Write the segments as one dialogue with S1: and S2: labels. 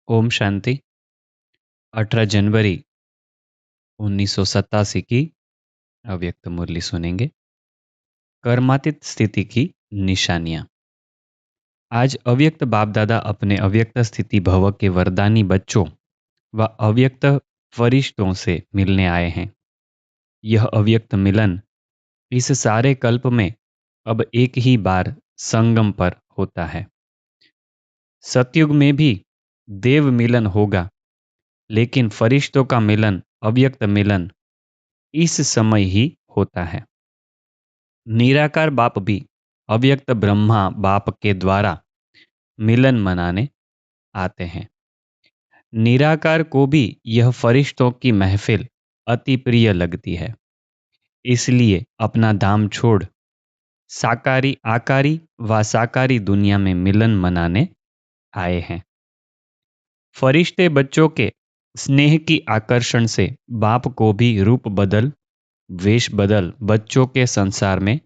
S1: ओम शांति। 18 जनवरी 1987 की अव्यक्त मुरली सुनेंगे। कर्मातीत स्थिति की निशानियां। आज अव्यक्त बाप दादा अपने अव्यक्त स्थिति भव के वरदानी बच्चों व अव्यक्त फरिश्तों से मिलने आए हैं। यह अव्यक्त मिलन इस सारे कल्प में अब एक ही बार संगम पर होता है। सतयुग में भी देव मिलन होगा, लेकिन फरिश्तों का मिलन, अव्यक्त मिलन, इस समय ही होता है। निराकार बाप भी अव्यक्त ब्रह्मा बाप के द्वारा मिलन मनाने आते हैं। निराकार को भी यह फरिश्तों की महफिल अति प्रिय लगती है, इसलिए अपना धाम छोड़ साकारी आकारी व साकारी दुनिया में मिलन मनाने आए हैं। फरिश्ते बच्चों के स्नेह की आकर्षण से बाप को भी रूप बदल, वेश बदल बच्चों के संसार में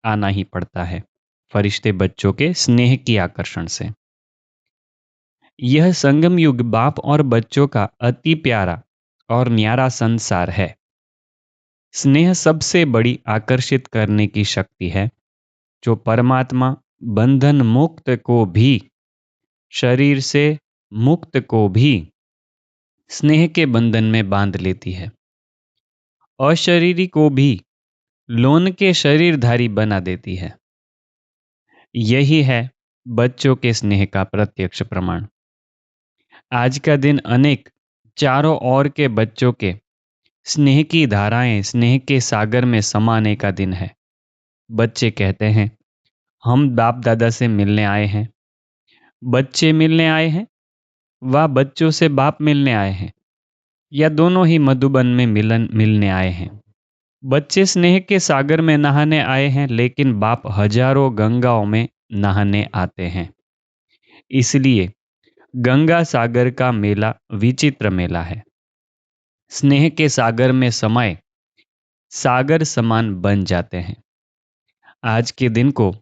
S1: आना ही पड़ता है। फरिश्ते बच्चों के स्नेह की आकर्षण से। यह संगम युग बाप और बच्चों का अति प्यारा और न्यारा संसार है। स्नेह सबसे बड़ी आकर्षित करने की शक्ति है, जो परमात्मा बंधन मुक्त को भी, शरीर से मुक्त को भी स्नेह के बंधन में बांध लेती है। अशरीरी को भी लोन के शरीरधारी बना देती है। यही है बच्चों के स्नेह का प्रत्यक्ष प्रमाण। आज का दिन अनेक चारों ओर के बच्चों के स्नेह की धाराएं स्नेह के सागर में समाने का दिन है। बच्चे कहते हैं, हम बाप दादा से मिलने आए हैं। बच्चे मिलने आए हैं व बच्चों से बाप मिलने आए हैं, या दोनों ही मधुबन में मिलने आए हैं। बच्चे स्नेह के सागर में नहाने आए हैं, लेकिन बाप हजारों गंगाओं में नहाने आते हैं। इसलिए गंगा सागर का मेला विचित्र मेला है। स्नेह के सागर में समाये सागर समान बन जाते हैं। आज के दिन को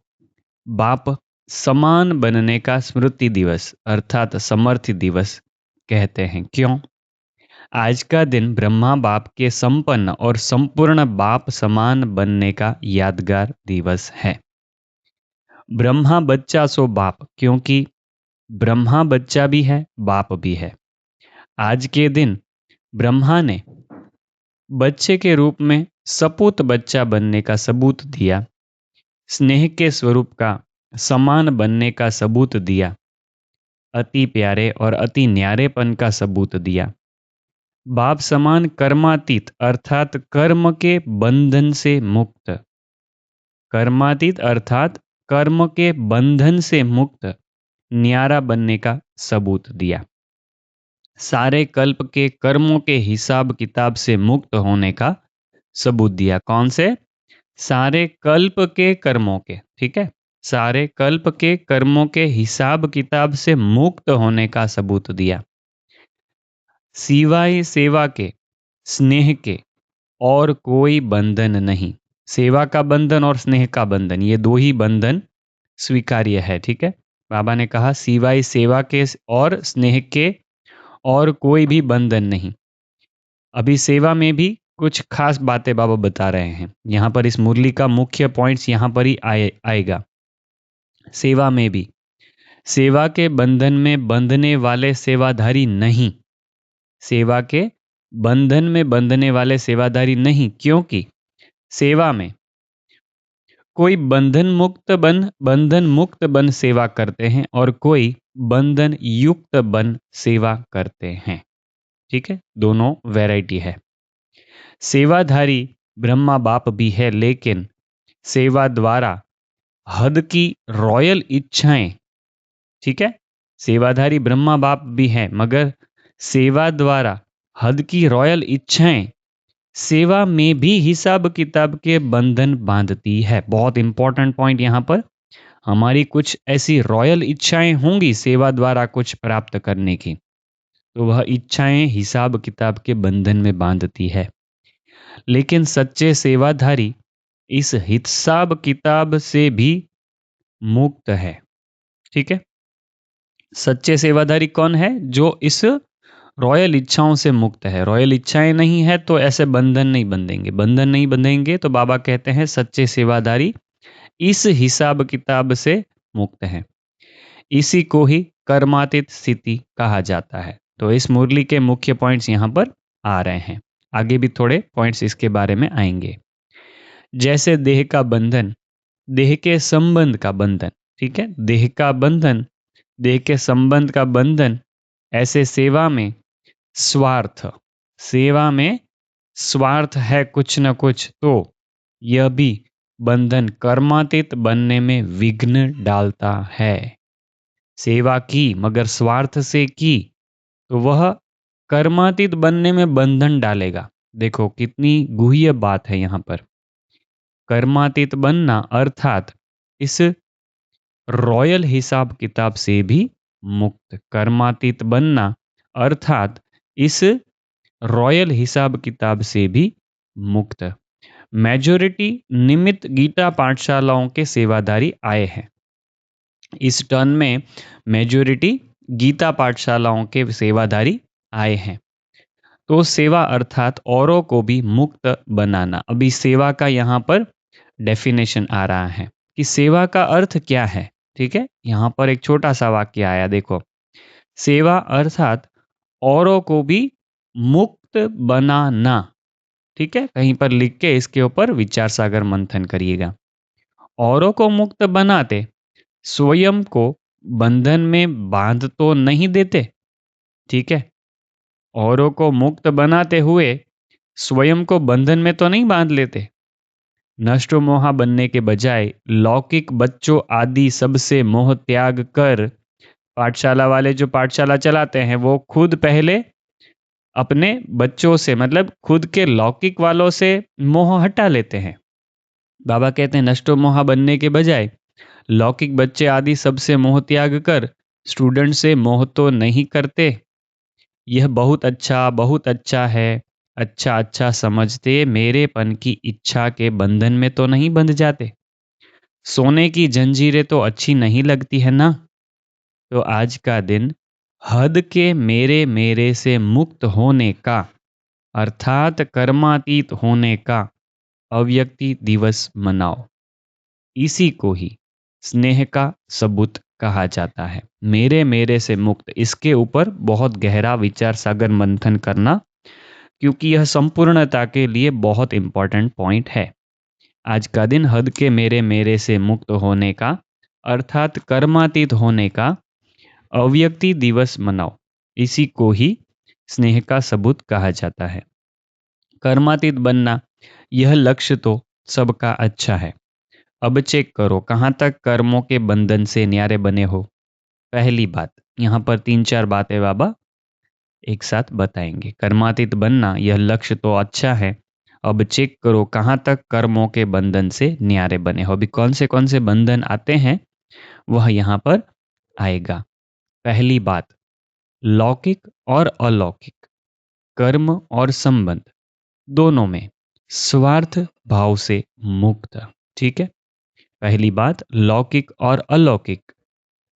S1: बाप समान बनने का स्मृति दिवस अर्थात समर्थि दिवस कहते हैं। क्यों? आज का दिन ब्रह्मा बाप के संपन्न और संपूर्ण बाप समान बनने का यादगार दिवस है। ब्रह्मा बच्चा सो बाप, क्योंकि ब्रह्मा बच्चा भी है, बाप भी है। आज के दिन ब्रह्मा ने बच्चे के रूप में सपूत बच्चा बनने का सबूत दिया, स्नेह के स्वरूप का समान बनने का सबूत दिया, अति प्यारे और अति न्यारेपन का सबूत दिया। बाप समान कर्मातीत अर्थात कर्म के बंधन से मुक्त, कर्मातीत अर्थात कर्म के बंधन से मुक्त न्यारा बनने का सबूत दिया। सारे कल्प के कर्मों के हिसाब किताब से मुक्त होने का सबूत दिया। कौन से? सारे कल्प के कर्मों के, ठीक है, सारे कल्प के कर्मों के हिसाब किताब से मुक्त होने का सबूत दिया। सिवाय सेवा के, स्नेह के और कोई बंधन नहीं। सेवा का बंधन और स्नेह का बंधन, ये दो ही बंधन स्वीकार्य है। ठीक है, बाबा ने कहा सिवाय सेवा के और स्नेह के और कोई भी बंधन नहीं। अभी सेवा में भी कुछ खास बातें बाबा बता रहे हैं। यहाँ पर इस मुरली का मुख्य पॉइंट्स यहाँ पर ही आएगा। सेवा में भी सेवा के बंधन में बंधने वाले सेवाधारी नहीं, सेवा के बंधन में बंधने वाले सेवाधारी नहीं, क्योंकि सेवा में कोई बंधन मुक्त बन सेवा करते हैं और कोई बंधन युक्त बन सेवा करते हैं। ठीक है, दोनों वैरायटी है। सेवाधारी ब्रह्मा बाप भी है, लेकिन सेवा द्वारा हद की रॉयल इच्छाएं, ठीक है, सेवाधारी ब्रह्मा बाप भी है, मगर सेवा द्वारा हद की रॉयल इच्छाएं सेवा में भी हिसाब किताब के बंधन बांधती है। बहुत इंपॉर्टेंट पॉइंट यहाँ पर। हमारी कुछ ऐसी रॉयल इच्छाएं होंगी सेवा द्वारा कुछ प्राप्त करने की, तो वह इच्छाएं हिसाब किताब के बंधन में बांधती है। लेकिन सच्चे सेवाधारी इस हिसाब किताब से भी मुक्त है। ठीक है, सच्चे सेवादारी कौन है? जो इस रॉयल इच्छाओं से मुक्त है। रॉयल इच्छाएं नहीं है तो ऐसे बंधन नहीं बंधेंगे। बंधन नहीं बंधेंगे तो बाबा कहते हैं सच्चे सेवादारी इस हिसाब किताब से मुक्त हैं। इसी को ही कर्मातीत स्थिति कहा जाता है। तो इस मुरली के मुख्य पॉइंट्स यहाँ पर आ रहे हैं। आगे भी थोड़े पॉइंट्स इसके बारे में आएंगे। जैसे देह का बंधन, देह के संबंध का बंधन, ठीक है, देह का बंधन, देह के संबंध का बंधन, ऐसे सेवा में स्वार्थ, सेवा में स्वार्थ है कुछ न कुछ, तो यह भी बंधन कर्मातीत बनने में विघ्न डालता है। सेवा की मगर स्वार्थ से की तो वह कर्मातीत बनने में बंधन डालेगा। देखो कितनी गुह्य बात है यहाँ पर। कर्मातीत बनना अर्थात इस रॉयल हिसाब किताब से भी मुक्त। कर्मातीत बनना अर्थात इस रॉयल हिसाब किताब से भी मुक्त। मेजॉरिटी निमित्त गीता पाठशालाओं के सेवादारी आए हैं। इस टर्न में मेजॉरिटी गीता पाठशालाओं के सेवादारी आए हैं। तो सेवा अर्थात औरों को भी मुक्त बनाना। अभी सेवा का यहाँ पर डेफिनेशन आ रहा है कि सेवा का अर्थ क्या है। ठीक है, यहाँ पर एक छोटा सा वाक्य आया, देखो। सेवा अर्थात औरों को भी मुक्त बनाना। ठीक है, कहीं पर लिख के इसके ऊपर विचार सागर मंथन करिएगा। औरों को मुक्त बनाते स्वयं को बंधन में बांध तो नहीं देते। ठीक है, औरों को मुक्त बनाते हुए स्वयं को बंधन में तो नहीं बांध लेते। नष्ट मोहा बनने के बजाय लौकिक बच्चों आदि सबसे मोह त्याग कर, पाठशाला वाले जो पाठशाला चलाते हैं वो खुद पहले अपने बच्चों से, मतलब खुद के लौकिक वालों से मोह हटा लेते हैं। बाबा कहते हैं नष्टो मोहा बनने के बजाय लौकिक बच्चे आदि सबसे मोह त्याग कर स्टूडेंट से मोह तो नहीं करते। यह बहुत अच्छा है, अच्छा अच्छा समझते मेरेपन की इच्छा के बंधन में तो नहीं बंध जाते। सोने की जंजीरें तो अच्छी नहीं लगती है ना। तो आज का दिन हद के मेरे मेरे से मुक्त होने का अर्थात कर्मातीत होने का अव्यक्ति दिवस मनाओ। इसी को ही स्नेह का सबूत कहा जाता है। मेरे मेरे से मुक्त, इसके ऊपर बहुत गहरा विचार सागर मंथन करना, क्योंकि यह संपूर्णता के लिए बहुत इंपॉर्टेंट पॉइंट है। आज का दिन हद के मेरे मेरे से मुक्त होने का अर्थात कर्मातीत होने का अव्यक्ति दिवस मनाओ। इसी को ही स्नेह का सबूत कहा जाता है। कर्मातीत बनना यह लक्ष्य तो सबका अच्छा है। अब चेक करो कहाँ तक कर्मों के बंधन से न्यारे बने हो। पहली बात, यहाँ पर 3-4 बातें बाबा एक साथ बताएंगे। कर्मातीत बनना यह लक्ष्य तो अच्छा है, अब चेक करो कहाँ तक कर्मों के बंधन से न्यारे बने हो। अभी कौन से बंधन आते हैं वह यहाँ पर आएगा। पहली बात, लौकिक और अलौकिक कर्म और संबंध दोनों में स्वार्थ भाव से मुक्त। ठीक है, पहली बात, लौकिक और अलौकिक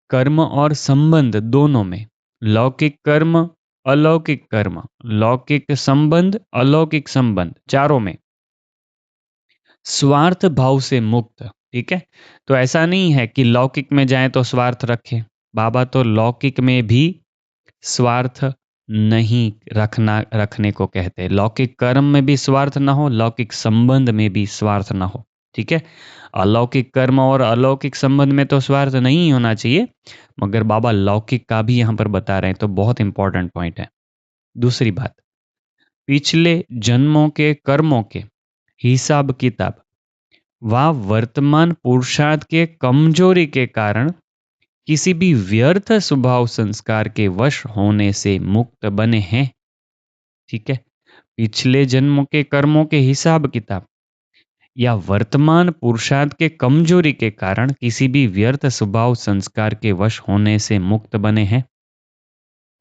S1: कर्म और संबंध दोनों में, लौकिक कर्म अलौकिक कर्म, लौकिक संबंध अलौकिक संबंध, चारों में स्वार्थ भाव से मुक्त। ठीक है, तो ऐसा नहीं है कि लौकिक में जाएं तो स्वार्थ रखें। बाबा तो लौकिक में भी स्वार्थ नहीं रखने को कहते हैं। लौकिक कर्म में भी स्वार्थ ना हो, लौकिक संबंध में भी स्वार्थ ना हो। ठीक है, अलौकिक कर्म और अलौकिक संबंध में तो स्वार्थ नहीं होना चाहिए, मगर बाबा लौकिक का भी यहाँ पर बता रहे हैं, तो बहुत इंपॉर्टेंट पॉइंट है। दूसरी बात, पिछले जन्मों के कर्मों के हिसाब किताब व वर्तमान पुरुषार्थ के कमजोरी के कारण किसी भी व्यर्थ स्वभाव संस्कार के वश होने से मुक्त बने हैं। ठीक है, पिछले जन्मों के कर्मों के हिसाब किताब या वर्तमान पुरुषार्थ के कमजोरी के कारण किसी भी व्यर्थ स्वभाव संस्कार के वश होने से मुक्त बने हैं।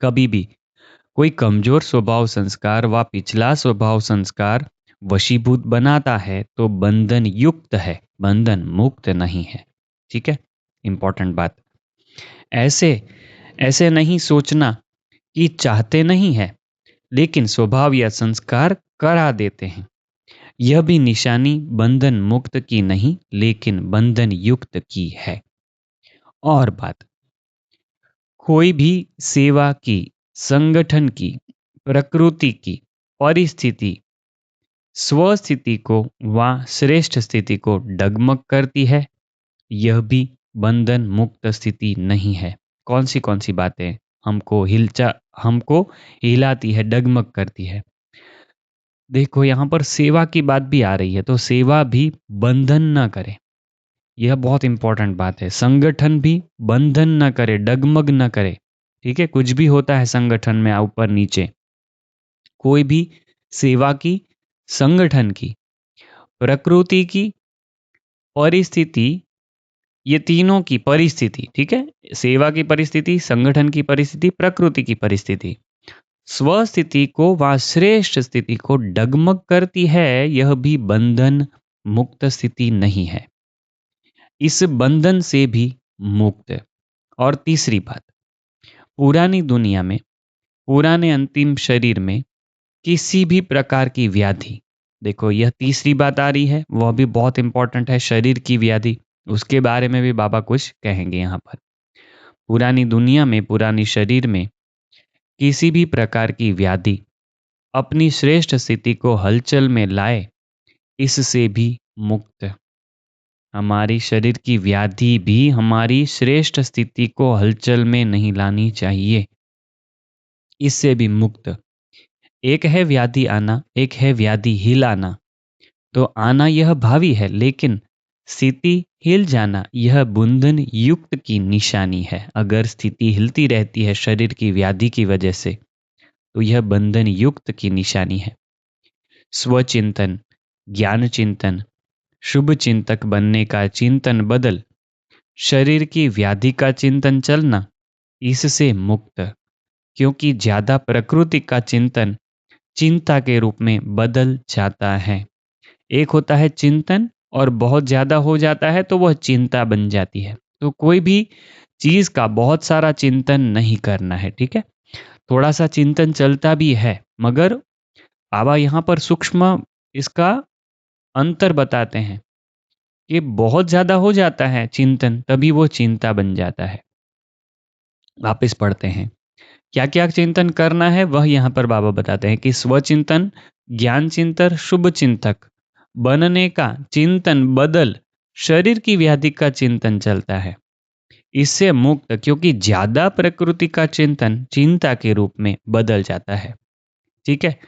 S1: कभी भी कोई कमजोर स्वभाव संस्कार व पिछला स्वभाव संस्कार वशीभूत बनाता है तो बंधन युक्त है, बंधन मुक्त नहीं है। ठीक है, इंपॉर्टेंट बात। ऐसे ऐसे नहीं सोचना कि चाहते नहीं है, लेकिन स्वभाव या संस्कार करा देते हैं। यह भी निशानी बंधन मुक्त की नहीं, लेकिन बंधन युक्त की है। और बात, कोई भी सेवा की, संगठन की, प्रकृति की परिस्थिति स्वस्थिति को व श्रेष्ठ स्थिति को डगमग करती है, यह भी बंधन मुक्त स्थिति नहीं है। कौन सी बातें हमको हिलाती है, डगमग करती है? देखो, यहाँ पर सेवा की बात भी आ रही है, तो सेवा भी बंधन न करे, यह बहुत इंपॉर्टेंट बात है। संगठन भी बंधन न करे, डगमग न करे। ठीक है, कुछ भी होता है संगठन में ऊपर नीचे, कोई भी सेवा की, संगठन की, प्रकृति की, परिस्थिति, ये तीनों की परिस्थिति, ठीक है, सेवा की परिस्थिति, संगठन की परिस्थिति, प्रकृति की परिस्थिति स्वस्थिति को व श्रेष्ठ स्थिति को डगमग करती है, यह भी बंधन मुक्त स्थिति नहीं है। इस बंधन से भी मुक्त है। और तीसरी बात, पुरानी दुनिया में, पुराने अंतिम शरीर में किसी भी प्रकार की व्याधि, देखो यह तीसरी बात आ रही है, वह भी बहुत इंपॉर्टेंट है, शरीर की व्याधि, उसके बारे में भी बाबा कुछ कहेंगे यहाँ पर। पुरानी दुनिया में, पुरानी शरीर में किसी भी प्रकार की व्याधि अपनी श्रेष्ठ स्थिति को हलचल में लाए, इससे भी मुक्त। हमारी शरीर की व्याधि भी हमारी श्रेष्ठ स्थिति को हलचल में नहीं लानी चाहिए, इससे भी मुक्त। एक है व्याधि आना, एक है व्याधि हिलाना। तो आना यह भावी है, लेकिन स्थिति हिल जाना यह बंधन युक्त की निशानी है। अगर स्थिति हिलती रहती है शरीर की व्याधि की वजह से, तो यह बंधन युक्त की निशानी है। स्वचिंतन, ज्ञान चिंतन, शुभ चिंतक बनने का चिंतन बदल, शरीर की व्याधि का चिंतन चलना, इससे मुक्त। क्योंकि ज्यादा प्रकृति का चिंतन चिंता के रूप में बदल जाता है। एक होता है चिंतन, और बहुत ज्यादा हो जाता है तो वह चिंता बन जाती है। तो कोई भी चीज का बहुत सारा चिंतन नहीं करना है, ठीक है। थोड़ा सा चिंतन चलता भी है, मगर बाबा यहाँ पर सूक्ष्म इसका अंतर बताते हैं कि बहुत ज्यादा हो जाता है चिंतन, तभी वो चिंता बन जाता है। वापस पढ़ते हैं, क्या क्या चिंतन करना है वह यहाँ पर बाबा बताते हैं कि स्वचिंतन, ज्ञान चिंतन, शुभ चिंतक बनने का चिंतन बदल शरीर की व्याधि का चिंतन चलता है, इससे मुक्त। क्योंकि ज्यादा प्रकृति का चिंतन चिंता के रूप में बदल जाता है, ठीक है।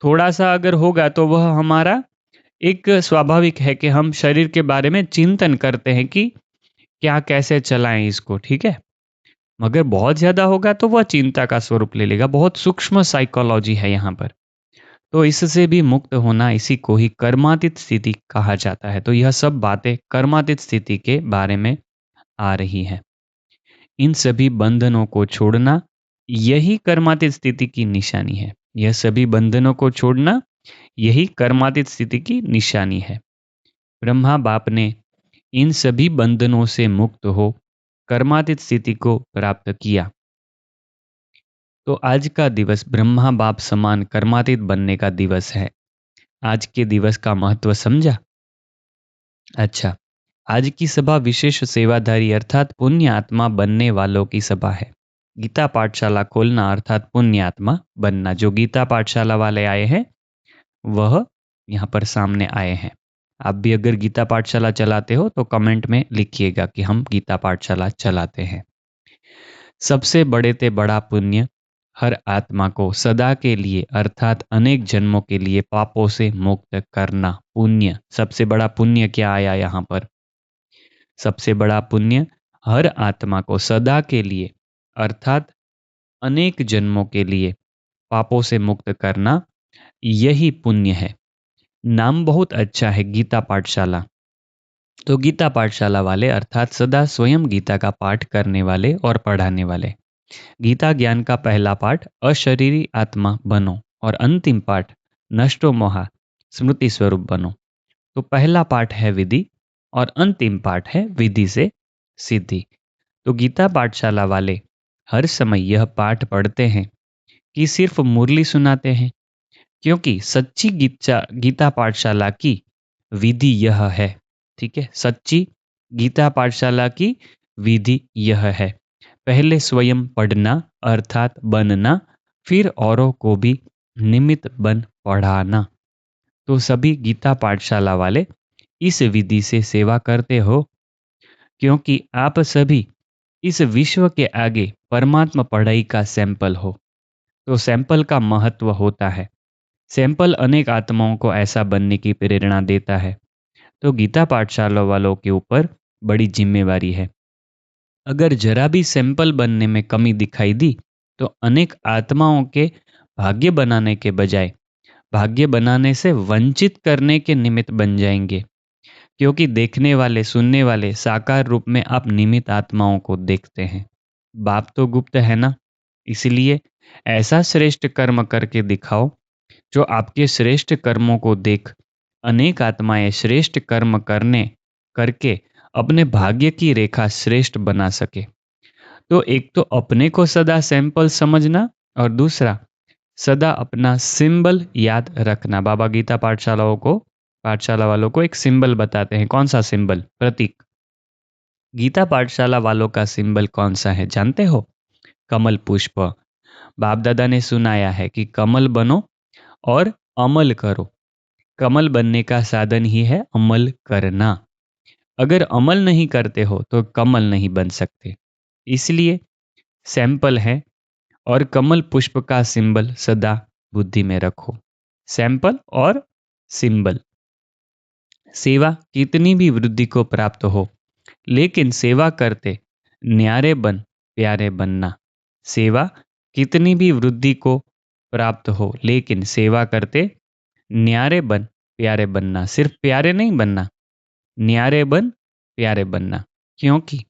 S1: थोड़ा सा अगर होगा तो वह हमारा एक स्वाभाविक है कि हम शरीर के बारे में चिंतन करते हैं कि क्या कैसे चलाएं इसको, ठीक है। मगर बहुत ज्यादा होगा तो वह चिंता का स्वरूप ले लेगा। बहुत सूक्ष्म साइकोलॉजी है यहाँ पर। तो इससे भी मुक्त होना, इसी को ही कर्मातीत स्थिति कहा जाता है। तो यह सब बातें कर्मातीत स्थिति के बारे में आ रही है। इन सभी बंधनों को छोड़ना, यही कर्मातीत स्थिति की निशानी है। यह सभी बंधनों को छोड़ना, यही कर्मातीत स्थिति की निशानी है। ब्रह्मा बाप ने इन सभी बंधनों से मुक्त हो कर्मातीत स्थिति को प्राप्त किया। तो आज का दिवस ब्रह्मा बाप समान कर्मातीत बनने का दिवस है। आज के दिवस का महत्व समझा? अच्छा, आज की सभा विशेष सेवाधारी अर्थात पुण्य आत्मा बनने वालों की सभा है। गीता पाठशाला खोलना अर्थात पुण्य आत्मा बनना। जो गीता पाठशाला वाले आए हैं वह यहाँ पर सामने आए हैं। आप भी अगर गीता पाठशाला चलाते हो तो कमेंट में लिखिएगा कि हम गीता पाठशाला चलाते हैं। सबसे बड़े ते बड़ा पुण्य हर आत्मा को सदा के लिए अर्थात अनेक जन्मों के लिए पापों से मुक्त करना। पुण्य, सबसे बड़ा पुण्य क्या आया यहाँ पर? सबसे बड़ा पुण्य हर आत्मा को सदा के लिए अर्थात अनेक जन्मों के लिए पापों से मुक्त करना, यही पुण्य है। नाम बहुत अच्छा है, गीता पाठशाला। तो गीता पाठशाला वाले अर्थात सदा स्वयं गीता का पाठ करने वाले और पढ़ाने वाले। गीता ज्ञान का पहला पाठ अशरीरी आत्मा बनो और अंतिम पाठ नष्टो मोहा स्मृति स्वरूप बनो। तो पहला पाठ है विधि और अंतिम पाठ है विधि से सिद्धि। तो गीता पाठशाला वाले हर समय यह पाठ पढ़ते हैं कि सिर्फ मुरली सुनाते हैं, क्योंकि सच्ची गीता पाठशाला की विधि यह है। ठीक है, सच्ची गीता पाठशाला की विधि यह है। पहले स्वयं पढ़ना अर्थात बनना, फिर औरों को भी निमित्त बन पढ़ाना। तो सभी गीता पाठशाला वाले इस विधि से सेवा करते हो, क्योंकि आप सभी इस विश्व के आगे परमात्मा पढ़ाई का सैंपल हो। तो सैंपल का महत्व होता है। सैंपल अनेक आत्माओं को ऐसा बनने की प्रेरणा देता है। तो गीता पाठशाला वालों के ऊपर बड़ी जिम्मेवारी है। अगर जरा भी सैंपल बनने में कमी दिखाई दी तो अनेक आत्माओं के भाग्य बनाने के बजाय भाग्य बनाने से वंचित करने के निमित्त बन जाएंगे, क्योंकि देखने वाले सुनने वाले साकार रूप में आप निमित्त आत्माओं को देखते हैं। बाप तो गुप्त है ना, इसलिए ऐसा श्रेष्ठ कर्म करके दिखाओ जो आपके श्रेष्ठ कर्मों को देख अनेक आत्माएं श्रेष्ठ कर्म करने करके अपने भाग्य की रेखा श्रेष्ठ बना सके। तो एक तो अपने को सदा सैंपल समझना, और दूसरा सदा अपना सिंबल याद रखना। बाबा गीता पाठशाला वालों को एक सिंबल बताते हैं। कौन सा सिंबल? प्रतीक। गीता पाठशाला वालों का सिंबल कौन सा है जानते हो? कमल पुष्प। बाप दादा ने सुनाया है कि कमल बनो और अमल करो। कमल बनने का साधन ही है अमल करना। अगर अमल नहीं करते हो तो कमल नहीं बन सकते। इसलिए सैंपल है और कमल पुष्प का सिंबल सदा बुद्धि में रखो। सैंपल और सिंबल। सेवा कितनी भी वृद्धि को प्राप्त हो, लेकिन सेवा करते न्यारे बन प्यारे बनना। सेवा कितनी भी वृद्धि को प्राप्त हो, लेकिन सेवा करते न्यारे बन प्यारे बनना। सिर्फ प्यारे नहीं बनना, न्यारे बन प्यारे बनना। क्योंकि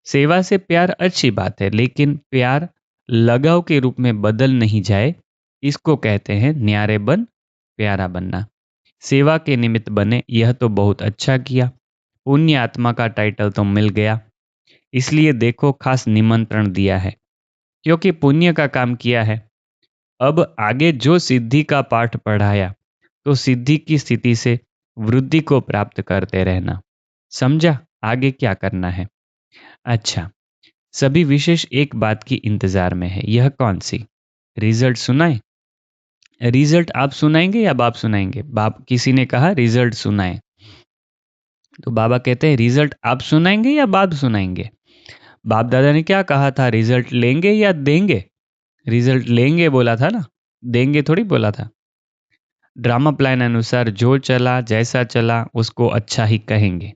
S1: सेवा से प्यार अच्छी बात है, लेकिन प्यार लगाव के रूप में बदल नहीं जाए, इसको कहते हैं न्यारे बन प्यारा बनना। सेवा के निमित्त बने, यह तो बहुत अच्छा किया, पुण्य आत्मा का टाइटल तो मिल गया। इसलिए देखो खास निमंत्रण दिया है, क्योंकि पुण्य का काम किया है। अब आगे जो सिद्धि का पाठ पढ़ाया, तो सिद्धि की स्थिति से वृद्धि को प्राप्त करते रहना। समझा आगे क्या करना है? अच्छा, सभी विशेष एक बात की इंतजार में है। यह कौन सी? रिजल्ट सुनाए? रिजल्ट आप सुनाएंगे या बाप सुनाएंगे? बाप किसी ने कहा रिजल्ट सुनाए, तो बाबा कहते हैं रिजल्ट आप सुनाएंगे या बाप सुनाएंगे? बाप दादा ने क्या कहा था? रिजल्ट लेंगे या देंगे? रिजल्ट लेंगे बोला था ना, देंगे थोड़ी बोला था। ड्रामा प्लान अनुसार जो चला जैसा चला उसको अच्छा ही कहेंगे।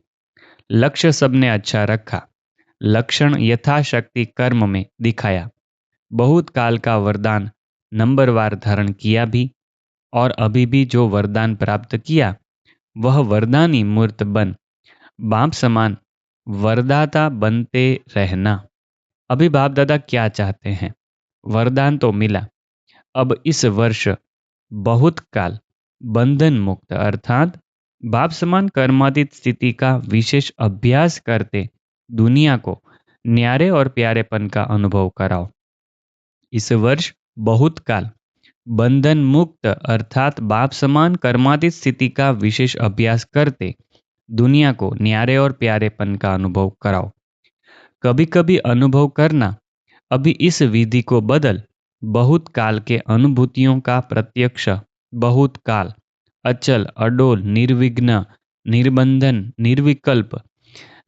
S1: लक्ष्य सबने अच्छा रखा, लक्षण यथाशक्ति कर्म में दिखाया। बहुत काल का वरदान नंबरवार धारण किया भी, और अभी भी जो वरदान प्राप्त किया वह वरदानी मूर्त बन बाप समान वरदाता बनते रहना। अभी बाप दादा क्या चाहते हैं? वरदान तो मिला, अब इस वर्ष बहुत काल बंधन मुक्त अर्थात बाप समान कर्मातीत स्थिति का विशेष अभ्यास करते दुनिया को न्यारे और प्यारेपन का अनुभव कराओ। इस वर्ष बहुत काल बंधन मुक्त अर्थात बाप समान कर्मातीत स्थिति का विशेष अभ्यास करते दुनिया को न्यारे और प्यारेपन का अनुभव कराओ। कभी कभी अनुभव करना, अभी इस विधि को बदल बहुत काल के अनुभूतियों का प्रत्यक्ष, बहुत काल अचल अडोल निर्विघ्न निर्बंधन निर्विकल्प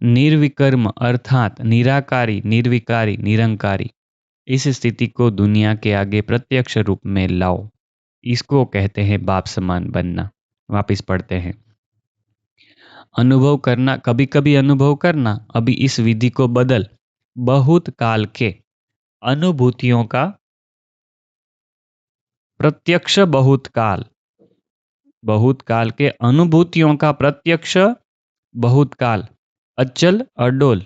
S1: निर्विकर्म अर्थात निराकारी निर्विकारी निरंकारी, इस स्थिति को दुनिया के आगे प्रत्यक्ष रूप में लाओ। इसको कहते हैं बाप समान बनना। वापिस पढ़ते हैं। अनुभव करना, कभी कभी अनुभव करना, अभी इस विधि को बदल बहुत काल के अनुभूतियों का प्रत्यक्ष, बहुत काल के अनुभूतियों का प्रत्यक्ष, बहुत काल अचल अडोल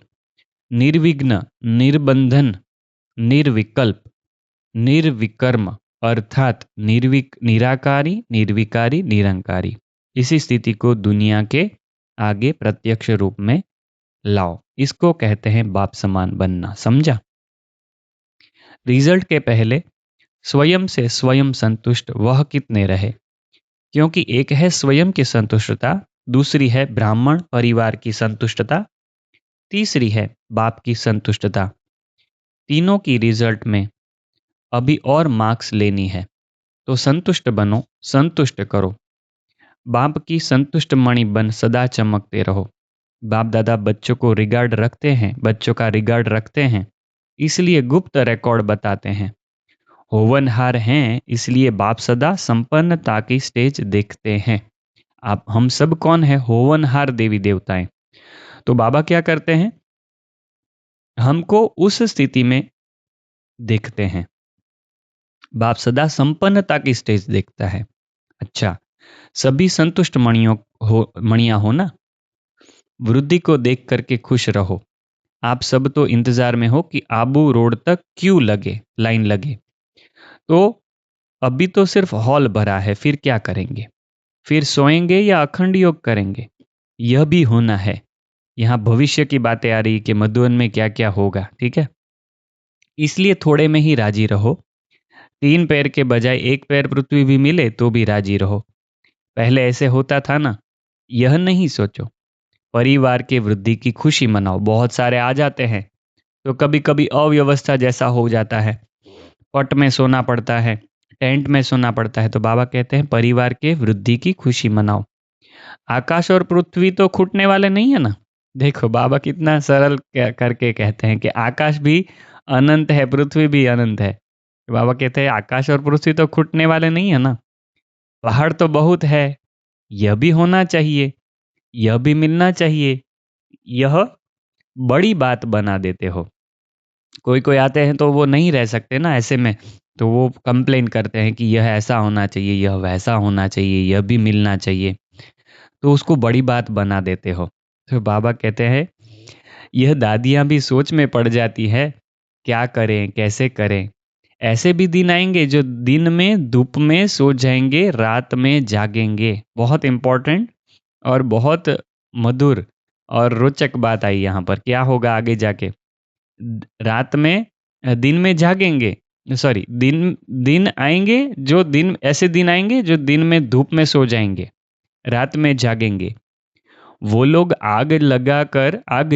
S1: निर्विघ्न निर्बंधन निर्विकल्प निर्विकर्म अर्थात निराकारी निर्विकारी निरंकारी, इसी स्थिति को दुनिया के आगे प्रत्यक्ष रूप में लाओ। इसको कहते हैं बाप समान बनना। समझा? रिजल्ट के पहले स्वयं से स्वयं संतुष्ट वह कितने रहे, क्योंकि एक है स्वयं की संतुष्टता, दूसरी है ब्राह्मण परिवार की संतुष्टता, तीसरी है बाप की संतुष्टता। तीनों की रिजल्ट में अभी और मार्क्स लेनी है, तो संतुष्ट बनो, संतुष्ट करो। बाप की संतुष्ट मणि बन सदा चमकते रहो। बाप दादा बच्चों को रिगार्ड रखते हैं, बच्चों का रिगार्ड रखते हैं, इसलिए गुप्त रिकॉर्ड बताते हैं। होवनहार हैं, इसलिए बाप सदा संपन्नता की स्टेज देखते हैं। आप हम सब कौन है? होवनहार देवी देवताएं। तो बाबा क्या करते हैं? हमको उस स्थिति में देखते हैं। बाप सदा संपन्नता की स्टेज देखता है। अच्छा, सभी संतुष्ट मणियां हो ना। वृद्धि को देख करके खुश रहो। आप सब तो इंतजार में हो कि आबू रोड तक क्यों लगे, लाइन लगे। तो अभी तो सिर्फ हॉल भरा है, फिर क्या करेंगे? फिर सोएंगे या अखंड योग करेंगे? यह भी होना है। यहाँ भविष्य की बातें आ रही कि मधुवन में क्या क्या होगा, ठीक है। इसलिए थोड़े में ही राजी रहो। 3 पैर के बजाय 1 पैर पृथ्वी भी मिले तो भी राजी रहो। पहले ऐसे होता था ना। यह नहीं सोचो। परिवार के वृद्धि की खुशी मनाओ। बहुत सारे आ जाते हैं तो कभी कभी अव्यवस्था जैसा हो जाता है, पट में सोना पड़ता है, टेंट में सोना पड़ता है। तो बाबा कहते हैं परिवार के वृद्धि की खुशी मनाओ। आकाश और पृथ्वी तो छूटने वाले नहीं है ना। देखो बाबा कितना सरल करके कहते हैं कि आकाश भी अनंत है, पृथ्वी भी अनंत है। बाबा कहते हैं आकाश और पृथ्वी तो छूटने वाले नहीं है ना। पहाड़ तो बहुत है, यह भी होना चाहिए, यह भी मिलना चाहिए। यह बड़ी बात बना देते हो। कोई कोई आते हैं तो वो नहीं रह सकते ना ऐसे में, तो वो कंप्लेन करते हैं कि यह ऐसा होना चाहिए, यह वैसा होना चाहिए, यह भी मिलना चाहिए। तो उसको बड़ी बात बना देते हो। तो बाबा कहते हैं यह दादियां भी सोच में पड़ जाती है, क्या करें कैसे करें। ऐसे भी दिन आएंगे जो दिन में धूप में सो जाएंगे, रात में जागेंगे। बहुत इंपॉर्टेंट और बहुत मधुर और रोचक बात आई यहाँ पर। क्या होगा आगे जाके? रात में दिन में जागेंगे, सॉरी दिन दिन आएंगे जो दिन, ऐसे दिन आएंगे जो दिन में धूप में सो जाएंगे, रात में जागेंगे। वो लोग आग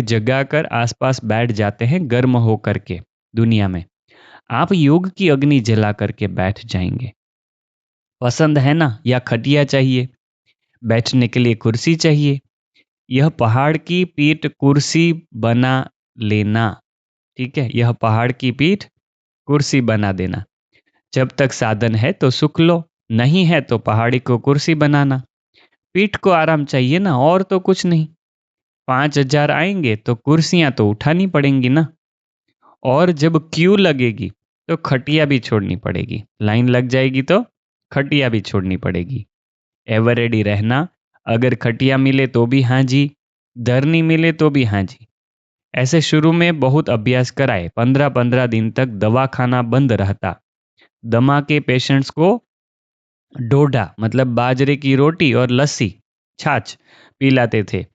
S1: जगाकर आसपास बैठ जाते हैं गर्म हो करके दुनिया में। आप योग की अग्नि जला करके बैठ जाएंगे। पसंद है ना? या खटिया चाहिए, बैठने के लिए कुर्सी चाहिए। यह पहाड़ की पीठ कुर्सी बना लेना, ठीक है। यह पहाड़ की पीठ कुर्सी बना देना। जब तक साधन है तो सुख लो, नहीं है तो पहाड़ी को कुर्सी बनाना। पीठ को आराम चाहिए ना, और तो कुछ नहीं। 5,000 आएंगे तो कुर्सियां तो उठानी पड़ेंगी ना। और जब क्यू लगेगी तो खटिया भी छोड़नी पड़ेगी। लाइन लग जाएगी तो खटिया भी छोड़नी पड़ेगी। एवर रेडी रहना। अगर खटिया मिले तो भी हाँ जी, धरनी मिले तो भी हाँ जी। ऐसे शुरू में बहुत अभ्यास कराए। 15-15 दिन तक दवा खाना बंद रहता। दमा के पेशेंट्स को डोडा मतलब बाजरे की रोटी और लस्सी, छाछ पिलाते थे,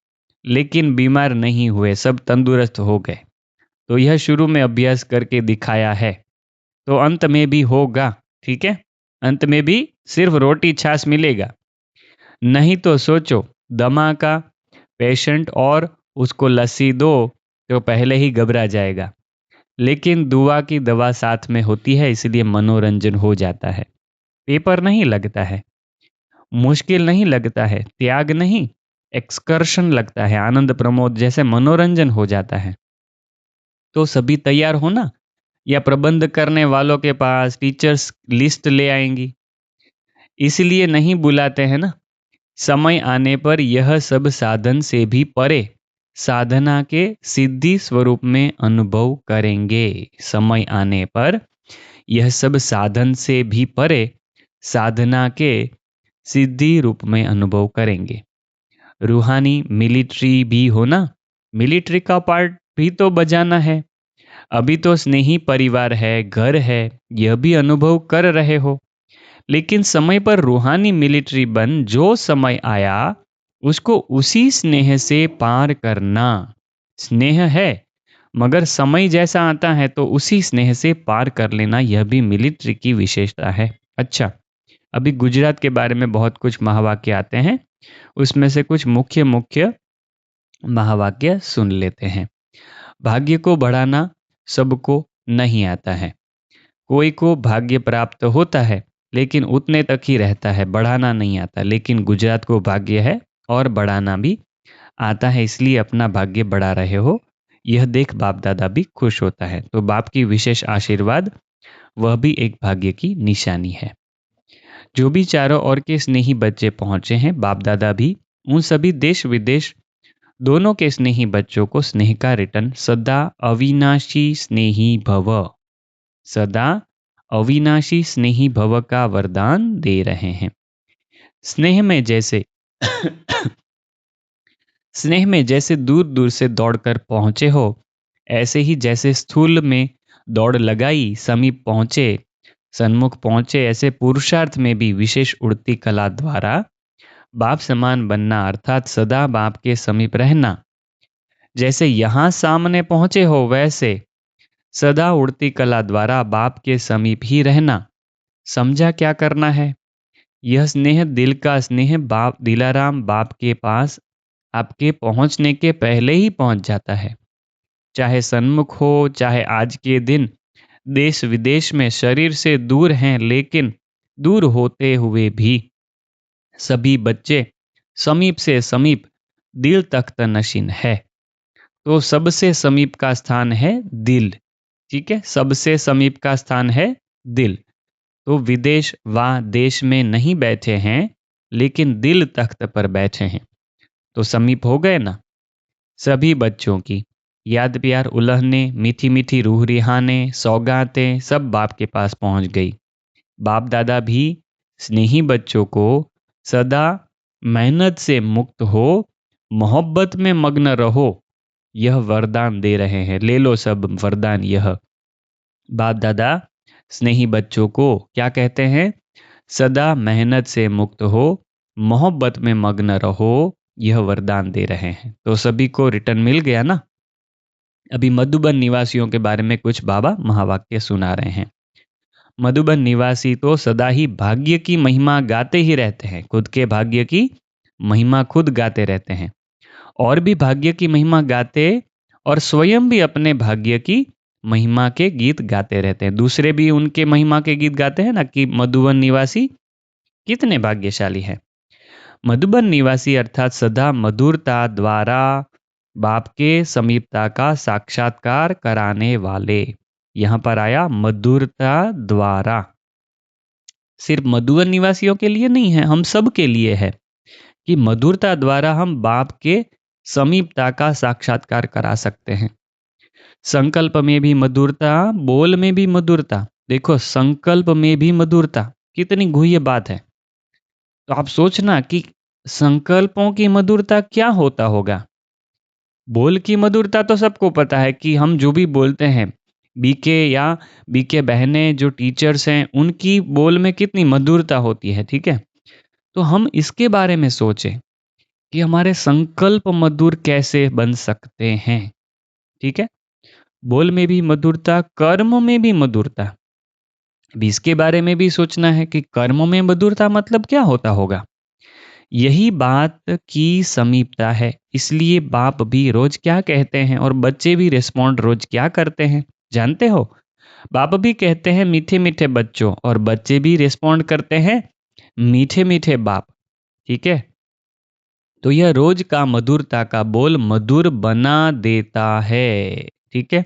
S1: लेकिन बीमार नहीं हुए, सब तंदुरुस्त हो गए। तो यह शुरू में अभ्यास करके दिखाया है, तो अंत में भी होगा, ठीक है। अंत में भी सिर्फ रोटी छाछ मिलेगा। नहीं तो सोचो, दमा का पेशेंट और उसको लस्सी दो तो पहले ही घबरा जाएगा। लेकिन दुआ की दवा साथ में होती है, इसलिए मनोरंजन हो जाता है। पेपर नहीं लगता है, मुश्किल नहीं लगता है, त्याग नहीं, एक्सकर्शन लगता है, आनंद प्रमोद जैसे मनोरंजन हो जाता है। तो सभी तैयार हो ना, या प्रबंध करने वालों के पास टीचर्स लिस्ट ले आएंगी, इसलिए नहीं बुलाते हैं ना। समय आने पर यह सब साधन से भी परे साधना के सिद्धि स्वरूप में अनुभव करेंगे। समय आने पर यह सब साधन से भी परे साधना के सिद्धि रूप में अनुभव करेंगे। रूहानी मिलिट्री भी हो ना, मिलिट्री का पार्ट भी तो बजाना है। अभी तो स्नेही परिवार है, घर है, यह भी अनुभव कर रहे हो। लेकिन समय पर रूहानी मिलिट्री बन जो समय आया उसको उसी स्नेह से पार करना। स्नेह है, मगर समय जैसा आता है तो उसी स्नेह से पार कर लेना, यह भी मिलिट्री की विशेषता है। अच्छा, अभी गुजरात के बारे में बहुत कुछ महावाक्य आते हैं, उसमें से कुछ मुख्य मुख्य महावाक्य सुन लेते हैं। भाग्य को बढ़ाना सबको नहीं आता है। कोई को भाग्य प्राप्त होता है लेकिन उतने तक ही रहता है, बढ़ाना नहीं आता। लेकिन गुजरात को भाग्य है और बढ़ाना भी आता है, इसलिए अपना भाग्य बढ़ा रहे हो, यह देख बाप दादा भी खुश होता है। तो बाप की विशेष आशीर्वाद, वह भी एक भाग्य की निशानी है। जो भी चारों ओर के स्नेही बच्चे पहुंचे हैं, बाप दादा भी उन सभी देश विदेश दोनों के स्नेही बच्चों को स्नेह का रिटर्न सदा अविनाशी स्नेही भव, सदा अविनाशी स्नेही भव का वरदान दे रहे हैं। स्नेह में जैसे स्नेह में जैसे दूर दूर से दौड़कर पहुंचे हो, ऐसे ही जैसे स्थूल में दौड़ लगाई समीप पहुंचे, सन्मुख पहुंचे, ऐसे पुरुषार्थ में भी विशेष उड़ती कला द्वारा बाप समान बनना, अर्थात सदा बाप के समीप रहना। जैसे यहां सामने पहुंचे हो, वैसे सदा उड़ती कला द्वारा बाप के समीप ही रहना। समझा क्या करना है? यह स्नेह दिल का स्नेह बाप दिलाराम बाप के पास आपके पहुंचने के पहले ही पहुंच जाता है। चाहे सन्मुख हो, चाहे आज के दिन देश विदेश में शरीर से दूर हैं, लेकिन दूर होते हुए भी सभी बच्चे समीप से समीप दिल तख्त नशीन है। तो सबसे समीप का स्थान है दिल, ठीक है, सबसे समीप का स्थान है दिल। तो विदेश व देश में नहीं बैठे हैं, लेकिन दिल तख्त पर बैठे हैं। तो समीप हो गए ना। सभी बच्चों की याद प्यार उलहने, मीठी मीठी रूह रिहाने, सौगातें सब बाप के पास पहुंच गई। बाप दादा भी स्नेही बच्चों को सदा मेहनत से मुक्त हो, मोहब्बत में मग्न रहो, यह वरदान दे रहे हैं। ले लो सब वरदान। यह बाप दादा स्नेही बच्चों को क्या कहते हैं? सदा मेहनत से मुक्त हो, मोहब्बत में मग्न रहो, यह वरदान दे रहे हैं। तो सभी को रिटर्न मिल गया ना। अभी मधुबन निवासियों के बारे में कुछ बाबा महावाक्य सुना रहे हैं। मधुबन निवासी तो सदा ही भाग्य की महिमा गाते ही रहते हैं, खुद के भाग्य की महिमा खुद गाते रहते हैं, और भी भाग्य की महिमा गाते, और स्वयं भी अपने भाग्य की महिमा के गीत गाते रहते हैं। दूसरे भी उनके महिमा के गीत गाते हैं ना, कि मधुबन निवासी कितने भाग्यशाली हैं। मधुबन निवासी अर्थात सदा मधुरता द्वारा बाप के समीपता का साक्षात्कार कराने वाले। यहां पर आया मधुरता द्वारा, सिर्फ मधुबन निवासियों के लिए नहीं है, हम सब के लिए है, कि मधुरता द्वारा हम बाप के समीपता का साक्षात्कार करा सकते हैं। संकल्प में भी मधुरता, बोल में भी मधुरता। देखो, संकल्प में भी मधुरता, कितनी गुह्य बात है। तो आप सोचना कि संकल्पों की मधुरता क्या होता होगा। बोल की मधुरता तो सबको पता है कि हम जो भी बोलते हैं, बीके या बीके बहनें जो टीचर्स हैं, उनकी बोल में कितनी मधुरता होती है, ठीक है। तो हम इसके बारे में सोचें कि हमारे संकल्प मधुर कैसे बन सकते हैं, ठीक है। बोल में भी मधुरता, कर्म में भी मधुरता। अब इसके बारे में भी सोचना है कि कर्म में मधुरता मतलब क्या होता होगा। यही बात की समीपता है। इसलिए बाप भी रोज क्या कहते हैं और बच्चे भी रिस्पॉन्ड रोज क्या करते हैं, जानते हो? बाप भी कहते हैं मीठे मीठे बच्चों, और बच्चे भी रिस्पॉन्ड करते हैं मीठे मीठे बाप, ठीक है। तो यह रोज का मधुरता का बोल मधुर बना देता है, ठीक है।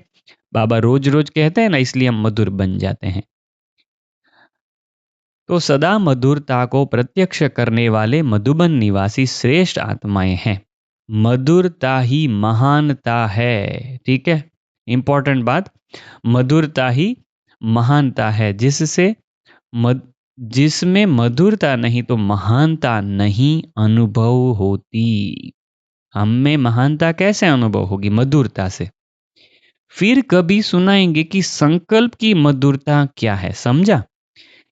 S1: बाबा रोज रोज कहते हैं ना, इसलिए हम मधुर बन जाते हैं। तो सदा मधुरता को प्रत्यक्ष करने वाले मधुबन निवासी श्रेष्ठ आत्माएं हैं। मधुरता ही महानता है, ठीक है। इंपॉर्टेंट बात, मधुरता ही महानता है। जिसमें मधुरता नहीं तो महानता नहीं अनुभव होती। हम में महानता कैसे अनुभव होगी? मधुरता से। फिर कभी सुनाएंगे कि संकल्प की मधुरता क्या है, समझा?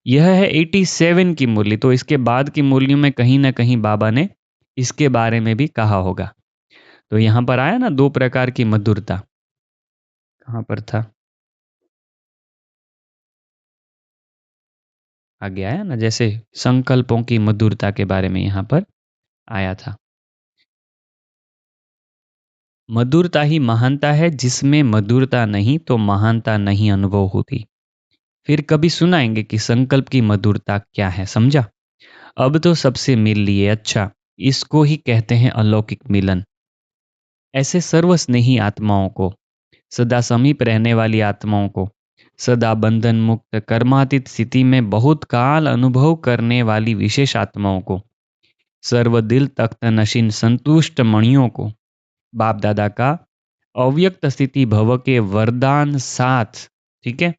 S1: यह है 87 की मूल्य। तो इसके बाद की मूल्यों में कहीं ना कहीं बाबा ने इसके बारे में भी कहा होगा। तो यहां पर आया ना, दो प्रकार की मधुरता। कहाँ पर था? आगे आया ना, जैसे संकल्पों की मधुरता के बारे में यहाँ पर आया था। मधुरता ही महानता है, जिसमें मधुरता नहीं तो महानता नहीं अनुभव होती। फिर कभी सुनाएंगे कि संकल्प की मधुरता क्या है, समझा? अब तो सबसे मिल लिए, अच्छा, इसको ही कहते हैं अलौकिक मिलन। ऐसे सर्वस्नेही आत्माओं को, सदा समीप रहने वाली आत्माओं को, सदा बंधन मुक्त कर्मातीत स्थिति में बहुत काल अनुभव करने वाली विशेष आत्माओं को, सर्वदिल तख्त नशीन संतुष्ट मणियों को, बाप दादा का अव्यक्त स्थिति भव के वरदान साथ, ठीक है,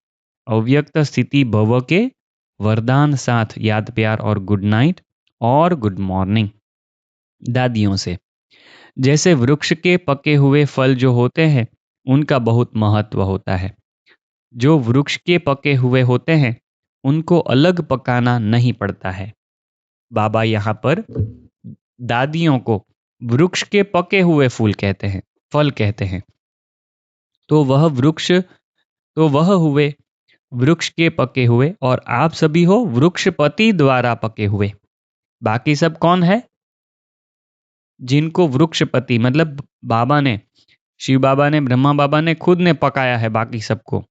S1: अव्यक्त स्थिति भव के वरदान साथ याद प्यार और गुड नाइट और गुड मॉर्निंग दादियों से। जैसे वृक्ष के पके हुए फल जो होते हैं उनका बहुत महत्व होता है। जो वृक्ष के पके हुए होते हैं उनको अलग पकाना नहीं पड़ता है। बाबा यहाँ पर दादियों को वृक्ष के पके हुए फूल कहते हैं, फल कहते हैं। तो वह हुए वृक्ष के पके हुए, और आप सभी हो वृक्षपति द्वारा पके हुए। बाकी सब कौन है? जिनको वृक्षपति मतलब बाबा ने, शिव बाबा ने, ब्रह्मा बाबा ने खुद ने पकाया है बाकी सबको।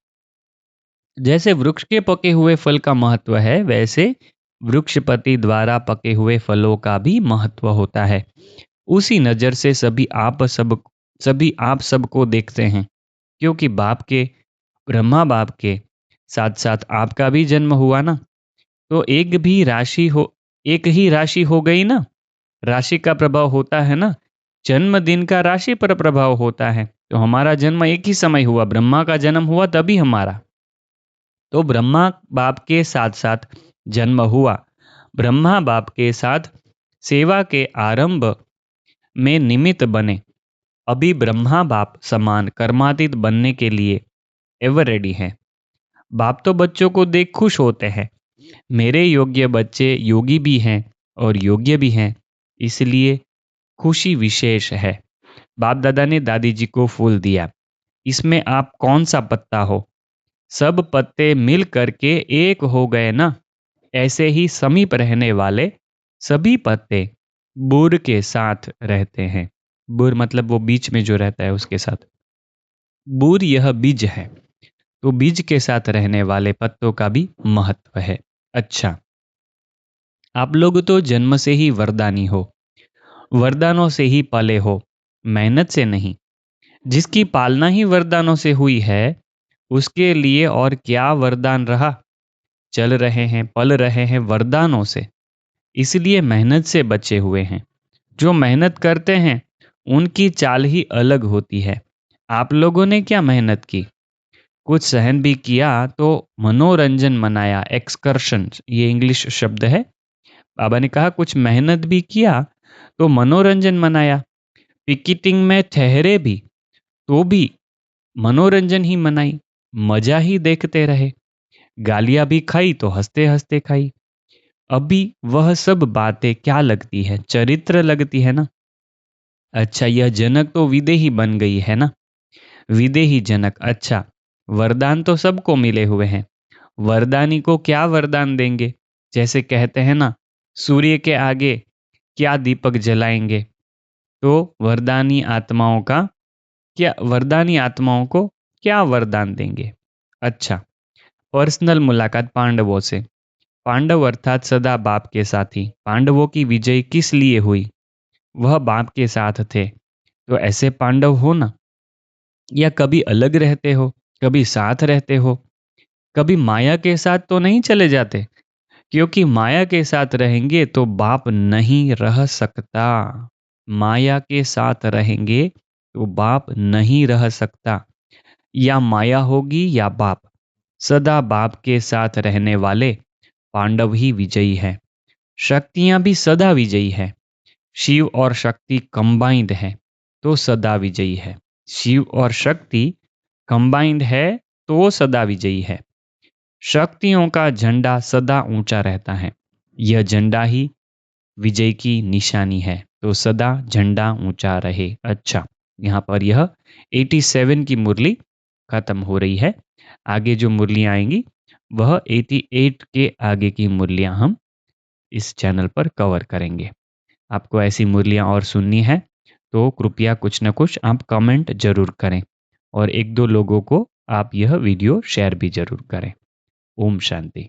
S1: जैसे वृक्ष के पके हुए फल का महत्व है, वैसे वृक्षपति द्वारा पके हुए फलों का भी महत्व होता है। उसी नजर से सभी आप सबको देखते हैं, क्योंकि बाप के, ब्रह्मा बाप के साथ साथ आपका भी जन्म हुआ ना। तो एक ही राशि हो गई ना। राशि का प्रभाव होता है ना, जन्मदिन का राशि पर प्रभाव होता है। तो हमारा जन्म एक ही समय हुआ, ब्रह्मा का जन्म हुआ तभी हमारा। तो ब्रह्मा बाप के साथ साथ जन्म हुआ, ब्रह्मा बाप के साथ सेवा के आरंभ में निमित्त बने। अभी ब्रह्मा बाप समान कर्मातीत बनने के लिए एवर रेडी है। बाप तो बच्चों को देख खुश होते हैं, मेरे योग्य बच्चे योगी भी हैं और योग्य भी हैं, इसलिए खुशी विशेष है। बाप दादा ने दादी जी को फूल दिया, इसमें आप कौन सा पत्ता हो? सब पत्ते मिल करके एक हो गए ना। ऐसे ही समीप रहने वाले सभी पत्ते बुर के साथ रहते हैं। बुर मतलब वो बीच में जो रहता है उसके साथ। बुर यह बीज है, तो बीज के साथ रहने वाले पत्तों का भी महत्व है। अच्छा, आप लोग तो जन्म से ही वरदानी हो, वरदानों से ही पले हो, मेहनत से नहीं। जिसकी पालना ही वरदानों से हुई है, उसके लिए और क्या वरदान रहा। चल रहे हैं, पल रहे हैं वरदानों से, इसलिए मेहनत से बचे हुए हैं। जो मेहनत करते हैं उनकी चाल ही अलग होती है। आप लोगों ने क्या मेहनत की? कुछ सहन भी किया तो मनोरंजन मनाया, एक्सकर्शन ये इंग्लिश शब्द है। बाबा ने कहा कुछ मेहनत भी किया तो मनोरंजन मनाया। पिकेटिंग में ठहरे भी तो भी मनोरंजन ही मनाई, मजा ही देखते रहे। गालियां भी खाई तो हंसते हंसते खाई। अभी वह सब बातें क्या लगती है? चरित्र लगती है ना। अच्छा, यह जनक तो विदेही बन गई है ना, विदेही जनक। अच्छा, वरदान तो सबको मिले हुए हैं, वरदानी को क्या वरदान देंगे? जैसे कहते हैं ना, सूर्य के आगे क्या दीपक जलाएंगे? तो वरदानी आत्माओं को क्या वरदान देंगे? अच्छा, पर्सनल मुलाकात पांडवों से। पांडव अर्थात सदा बाप के साथी। पांडवों की विजय किस लिए हुई? वह बाप के साथ थे। तो ऐसे पांडव हो ना, या कभी अलग रहते हो, कभी साथ रहते हो, कभी माया के साथ तो नहीं चले जाते, क्योंकि माया के साथ रहेंगे तो बाप नहीं रह सकता। माया के साथ रहेंगे तो बाप नहीं रह सकता। या माया होगी या बाप। सदा बाप के साथ रहने वाले पांडव ही विजयी है। शक्तियां भी सदा विजयी है। शिव और शक्ति कंबाइंड है तो सदा विजयी है। शिव और शक्ति कंबाइंड है तो सदा विजयी है। शक्तियों का झंडा सदा ऊंचा रहता है, यह झंडा ही विजय की निशानी है, तो सदा झंडा ऊंचा रहे। अच्छा, यहाँ पर यह 87 की मुरली खत्म हो रही है। आगे जो मुरलियाँ आएंगी वह 88 के आगे की मुरलियाँ हम इस चैनल पर कवर करेंगे। आपको ऐसी मुरलियाँ और सुननी है तो कृपया कुछ न कुछ आप कमेंट जरूर करें और एक दो लोगों को आप यह वीडियो शेयर भी जरूर करें। ओम शांति।